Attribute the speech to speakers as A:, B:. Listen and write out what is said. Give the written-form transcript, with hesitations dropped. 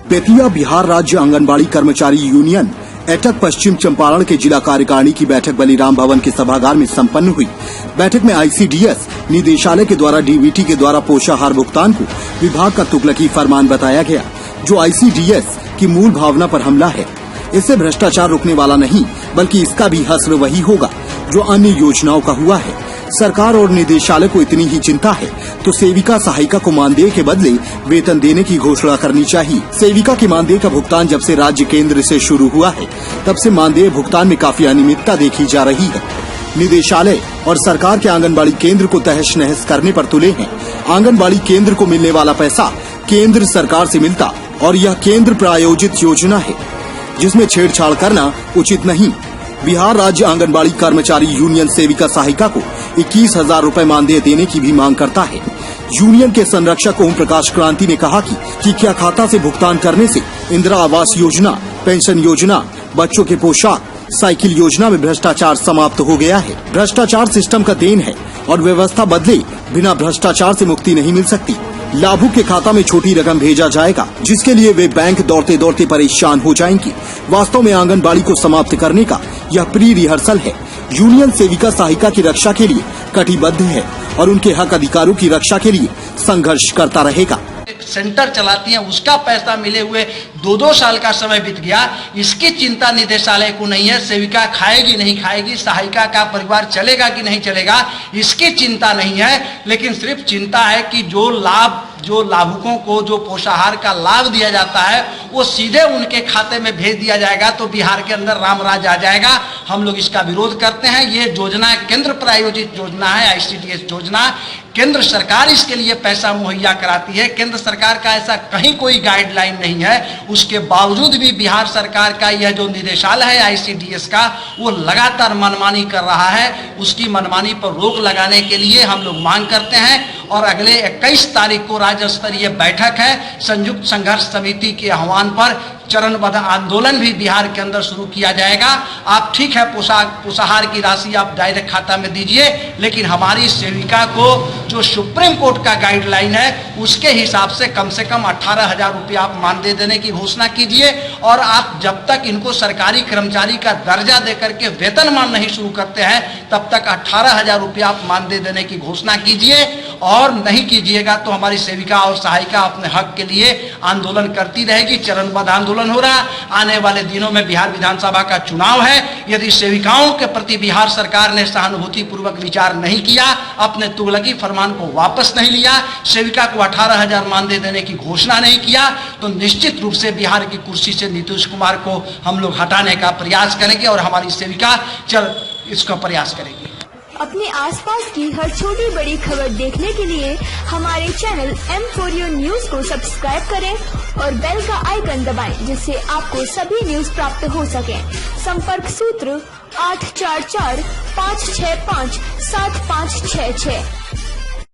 A: बेतिया बिहार राज्य आंगनबाड़ी कर्मचारी यूनियन एटक पश्चिम चंपारण के जिला कार्यकारिणी की बैठक बलिराम भवन के सभागार में संपन्न हुई। बैठक में आईसीडीएस निदेशालय के द्वारा डीबीटी के द्वारा पोषाहार भुगतान को विभाग का तुगलकी फरमान बताया गया, जो आईसीडीएस की मूल भावना पर हमला है। इससे भ्रष्टाचार रुकने वाला नहीं, बल्कि इसका भी हश्र वही होगा जो अन्य योजनाओं का हुआ है। सरकार और निदेशालय को इतनी ही चिंता है तो सेविका सहायिका को मानदेय के बदले वेतन देने की घोषणा करनी चाहिए। सेविका के मानदेय का भुगतान जब से राज्य केंद्र से शुरू हुआ है, तब से मानदेय भुगतान में काफी अनियमितता देखी जा रही है। निदेशालय और सरकार के आंगनबाड़ी केंद्र को तहस नहस करने पर तुले हैं। आंगनबाड़ी केंद्र को मिलने वाला पैसा केंद्र सरकार से मिलता और यह केंद्र प्रायोजित योजना है, जिसमें छेड़छाड़ करना उचित नहीं। बिहार राज्य आंगनबाड़ी कर्मचारी यूनियन सेविका सहायिका को 21,000 रूपए मानदेय देने की भी मांग करता है। यूनियन के संरक्षक ओम प्रकाश क्रांति ने कहा कि क्या खाता से भुगतान करने से इंदिरा आवास योजना, पेंशन योजना, बच्चों के पोशाक, साइकिल योजना में भ्रष्टाचार समाप्त हो गया है। भ्रष्टाचार सिस्टम का देन है और व्यवस्था बदले बिना भ्रष्टाचार से मुक्ति नहीं मिल सकती। लाभुक के खाता में छोटी रकम भेजा जाएगा, जिसके लिए वे बैंक दौड़ते दौड़ते परेशान हो जाएंगी। वास्तव में आंगनबाड़ी को समाप्त करने का यह प्री रिहर्सल है। यूनियन सेविका सहायिका की रक्षा के लिए कटिबद्ध है और उनके हक अधिकारों की रक्षा के लिए संघर्ष करता रहेगा।
B: सेंटर चलाती हैं, उसका पैसा मिले हुए 2-2 साल का समय बीत गया। इसकी चिंता निदेशालय को नहीं है। सेविका खाएगी नहीं खाएगी, सहायिका का परिवार चलेगा कि नहीं चलेगा, इसकी चिंता नहीं है। लेकिन सिर्फ चिंता है कि जो लाभुकों को जो पोषाहार का लाभ दिया जाता है वो सीधे उनके खाते में भेज दिया जाएगा तो बिहार के अंदर रामराज आ जाएगा। हम लोग इसका विरोध करते हैं। ये योजना केंद्र प्रायोजित योजना है, आईसीडीएस योजना। केंद्र सरकार इसके लिए पैसा मुहैया कराती है। केंद्र सरकार का ऐसा कहीं कोई गाइडलाइन नहीं है। उसके बावजूद भी बिहार सरकार का यह जो निदेशालय है आईसीडीएस का, वो लगातार मनमानी कर रहा है। उसकी मनमानी पर रोक लगाने के लिए हम लोग मांग करते हैं और अगले 21 तारीख को राज्य स्तरीय बैठक है। संयुक्त संघर्ष समिति के आह्वान पर चरणबद्ध आंदोलन भी बिहार के अंदर शुरू किया जाएगा। आप ठीक है पोषाहार की राशि आप डायरेक्ट खाता में दीजिए, लेकिन हमारी सेविका को जो सुप्रीम कोर्ट का गाइडलाइन है उसके हिसाब से कम 18,000 रुपया आप मानदेय देने की घोषणा कीजिए। और आप जब तक इनको सरकारी कर्मचारी का दर्जा देकर के वेतनमान नहीं शुरू करते हैं, तब तक 18,000 रुपया आप मानदेय देने की घोषणा कीजिए। और नहीं कीजिएगा तो हमारी सेविका और सहायिका अपने हक के लिए आंदोलन करती रहेगी। चरणबद्ध आंदोलन हो रहा। आने वाले दिनों में बिहार विधानसभा का चुनाव है। यदि सेविकाओं के प्रति बिहार सरकार ने सहानुभूति पूर्वक विचार नहीं किया, अपने तुगलकी फरमान को वापस नहीं लिया, सेविका को 18,000 मानदेय देने की घोषणा नहीं किया, तो निश्चित रूप से बिहार की कुर्सी से नीतीश कुमार को हम लोग हटाने का प्रयास करेंगे और हमारी सेविका इसका प्रयास करेगी।
C: अपने आसपास की हर छोटी बड़ी खबर देखने के लिए हमारे चैनल M4U न्यूज को सब्सक्राइब करें और बेल का आइकन दबाएं, जिससे आपको सभी न्यूज प्राप्त हो सके। संपर्क सूत्र 844 565 7566।